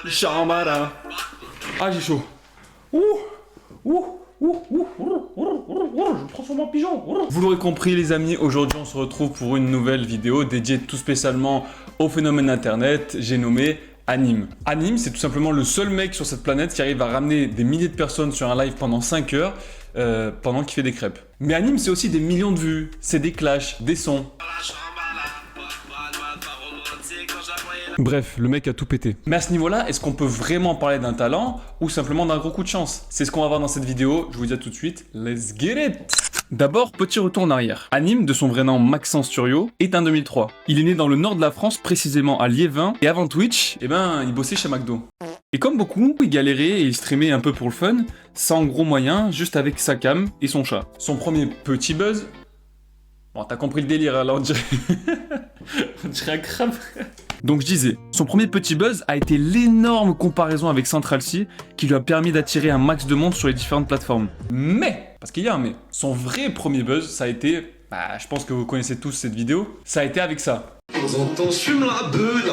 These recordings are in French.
Shambhala. Ah, j'ai chaud. Je me transforme en pigeon. Vous l'aurez compris les amis, aujourd'hui on se retrouve pour une nouvelle vidéo dédiée tout spécialement au phénomène internet, j'ai nommé Anime. Anime, c'est tout simplement le seul mec sur cette planète qui arrive à ramener des milliers de personnes sur un live pendant 5 heures pendant qu'il fait des crêpes. Mais Anime, c'est aussi des millions de vues, c'est des clashs, des sons. Bref, le mec a tout pété. Mais à ce niveau-là, est-ce qu'on peut vraiment parler d'un talent ou simplement d'un gros coup de chance? C'est ce qu'on va voir dans cette vidéo, je vous dis à tout de suite, let's get it! D'abord, petit retour en arrière. Anime, de son vrai nom Maxence Turio, est un 2003. Il est né dans le nord de la France, précisément à Liévin, et avant Twitch, il bossait chez McDo. Et comme beaucoup, il galérait et il streamait un peu pour le fun, sans gros moyens, juste avec sa cam et son chat. Son premier petit buzz... Bon, t'as compris le délire, alors on dirait... on dirait un crabe. Donc je disais, son premier petit buzz a été l'énorme comparaison avec Central C qui lui a permis d'attirer un max de monde sur les différentes plateformes. Mais, parce qu'il y a un mais, son vrai premier buzz, ça a été... je pense que vous connaissez tous cette vidéo, ça a été avec ça. J'entends, je fume la bœuf,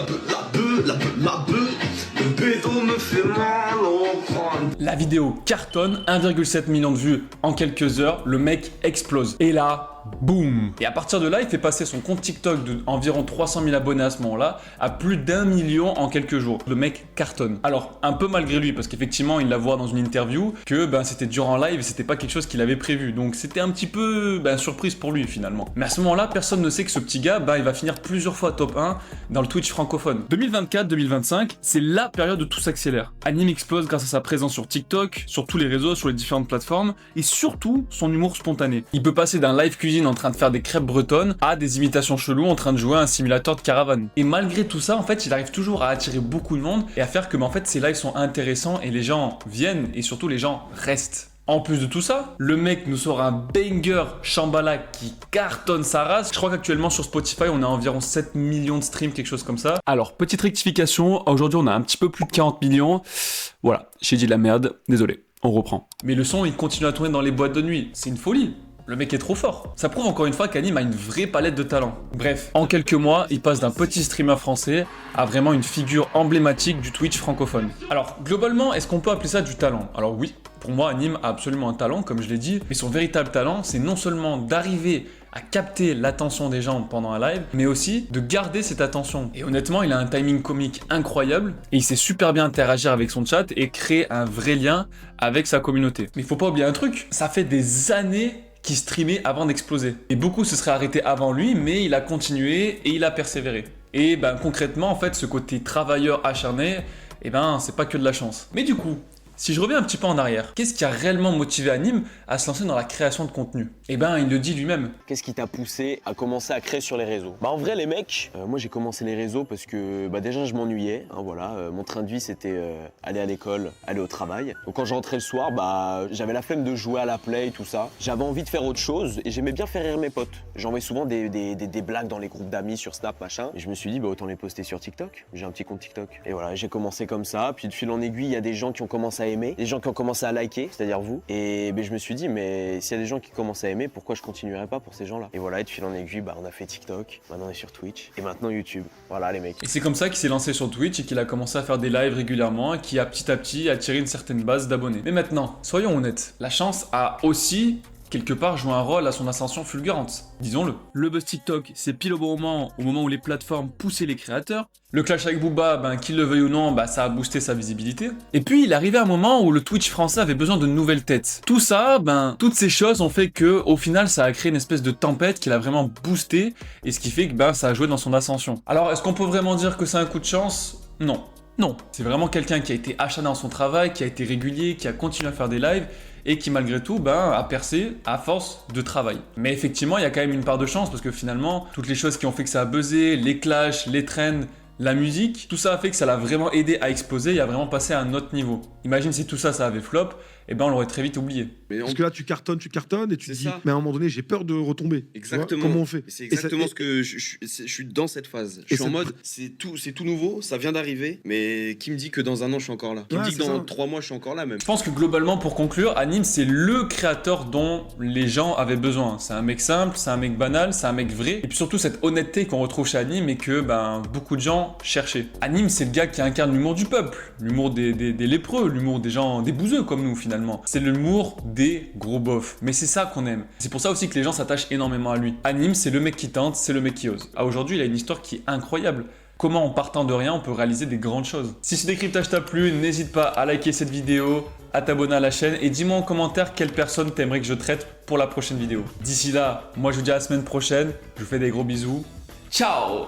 la bœuf, le béton me fait mal au crâne. La vidéo cartonne, 1,7 million de vues en quelques heures, le mec explose. Et là, boum! Et à partir de là, il fait passer son compte TikTok de environ 300 000 abonnés à ce moment-là à plus d'1 million en quelques jours. Le mec cartonne. Alors, un peu malgré lui, parce qu'effectivement, il l'avoue dans une interview que c'était durant live et c'était pas quelque chose qu'il avait prévu. Donc c'était un petit peu surprise pour lui finalement. Mais à ce moment-là, personne ne sait que ce petit gars, il va finir plusieurs fois top 1 dans le Twitch francophone. 2024-2025, c'est la période où tout s'accélère. Anime explose grâce à sa présence sur TikTok, sur tous les réseaux, sur les différentes plateformes et surtout son humour spontané. Il peut passer d'un live cuisine en train de faire des crêpes bretonnes à des imitations cheloues en train de jouer à un simulateur de caravane. Et malgré tout ça, en fait, il arrive toujours à attirer beaucoup de monde et à faire que en fait, ses lives sont intéressants et les gens viennent et surtout les gens restent. En plus de tout ça, le mec nous sort un banger Shambhala qui cartonne sa race. Je crois qu'actuellement sur Spotify, on a environ 7 millions de streams, quelque chose comme ça. Alors, petite rectification, aujourd'hui on a un petit peu plus de 40 millions. Voilà, j'ai dit de la merde, désolé, on reprend. Mais le son, il continue à tourner dans les boîtes de nuit, c'est une folie. Le mec est trop fort. Ça prouve encore une fois qu'Anime a une vraie palette de talents. Bref, en quelques mois, il passe d'un petit streamer français à vraiment une figure emblématique du Twitch francophone. Alors, globalement, est-ce qu'on peut appeler ça du talent? Alors oui, pour moi, Anime a absolument un talent, comme je l'ai dit, mais son véritable talent, c'est non seulement d'arriver à capter l'attention des gens pendant un live, mais aussi de garder cette attention. Et honnêtement, il a un timing comique incroyable, et il sait super bien interagir avec son chat et créer un vrai lien avec sa communauté. Mais il faut pas oublier un truc, ça fait des années qui streamait avant d'exploser. Et beaucoup se seraient arrêtés avant lui, mais il a continué et il a persévéré. Et concrètement, en fait, ce côté travailleur acharné, c'est pas que de la chance. Mais du coup, si je reviens un petit peu en arrière, qu'est-ce qui a réellement motivé Anime à se lancer dans la création de contenu? Il le dit lui-même. Qu'est-ce qui t'a poussé à commencer à créer sur les réseaux? En vrai les mecs, moi j'ai commencé les réseaux parce que déjà je m'ennuyais, mon train de vie c'était aller à l'école, aller au travail. Donc quand je rentrais le soir, j'avais la flemme de jouer à la play, tout ça. J'avais envie de faire autre chose et j'aimais bien faire rire mes potes. J'envoyais souvent des blagues dans les groupes d'amis sur Snap, machin. Et je me suis dit autant les poster sur TikTok. J'ai un petit compte TikTok. Et voilà, j'ai commencé comme ça, puis de fil en aiguille, il y a des gens qui ont commencé à aimer, des gens qui ont commencé à liker, c'est-à-dire vous. Et je me suis dit mais s'il y a des gens qui commencent à aimer, pourquoi je continuerais pas pour ces gens-là? Et voilà, et de fil en aiguille, on a fait TikTok, maintenant on est sur Twitch, et maintenant YouTube. Voilà les mecs. Et c'est comme ça qu'il s'est lancé sur Twitch et qu'il a commencé à faire des lives régulièrement et qui a petit à petit attiré une certaine base d'abonnés. Mais maintenant, soyons honnêtes, la chance a aussi quelque part joué un rôle à son ascension fulgurante, disons-le. Le buzz TikTok, c'est pile au moment où les plateformes poussaient les créateurs. Le clash avec Booba, qu'il le veuille ou non, ça a boosté sa visibilité. Et puis, il arrivait un moment où le Twitch français avait besoin de nouvelles têtes. Tout ça, toutes ces choses ont fait que, au final, ça a créé une espèce de tempête qui l'a vraiment boosté, et ce qui fait que, ça a joué dans son ascension. Alors, est-ce qu'on peut vraiment dire que c'est un coup de chance? Non. Non. C'est vraiment quelqu'un qui a été acharné dans son travail, qui a été régulier, qui a continué à faire des lives, et qui malgré tout a percé à force de travail. Mais effectivement, il y a quand même une part de chance parce que finalement, toutes les choses qui ont fait que ça a buzzé, les clashs, les trends, la musique, tout ça a fait que ça l'a vraiment aidé à exploser et à vraiment passer à un autre niveau. Imagine si tout ça, ça avait flop, eh ben on l'aurait très vite oublié. Mais Parce que là, tu cartonnes et tu te C'est dis, ça. mais à un moment donné, j'ai peur de retomber. Tu vois, Exactement. comment on fait? C'est Et ça- exactement et- ce que je suis dans cette phase. Je Et suis en ça- mode, c'est tout nouveau, ça vient d'arriver, mais qui me dit que dans un an je suis encore là? Qui me Ouais, dit que c'est dans ça. 3 mois je suis encore là même? Je pense que globalement, pour conclure, Anime, c'est le créateur dont les gens avaient besoin. C'est un mec simple, c'est un mec banal, c'est un mec vrai. Et puis surtout, cette honnêteté qu'on retrouve chez Anime et que beaucoup de gens cherchaient. Anime, c'est le gars qui incarne l'humour du peuple, l'humour des lépreux, l'humour des gens, des bouseux comme nous finalement. C'est l'humour des gros bofs. Mais c'est ça qu'on aime. C'est pour ça aussi que les gens s'attachent énormément à lui. Anime, c'est le mec qui tente, c'est le mec qui ose. Aujourd'hui, il a une histoire qui est incroyable. Comment en partant de rien, on peut réaliser des grandes choses. Si ce décryptage t'a plu, n'hésite pas à liker cette vidéo, à t'abonner à la chaîne et dis-moi en commentaire quelle personne t'aimerais que je traite pour la prochaine vidéo. D'ici là, moi je vous dis à la semaine prochaine, je vous fais des gros bisous. Ciao!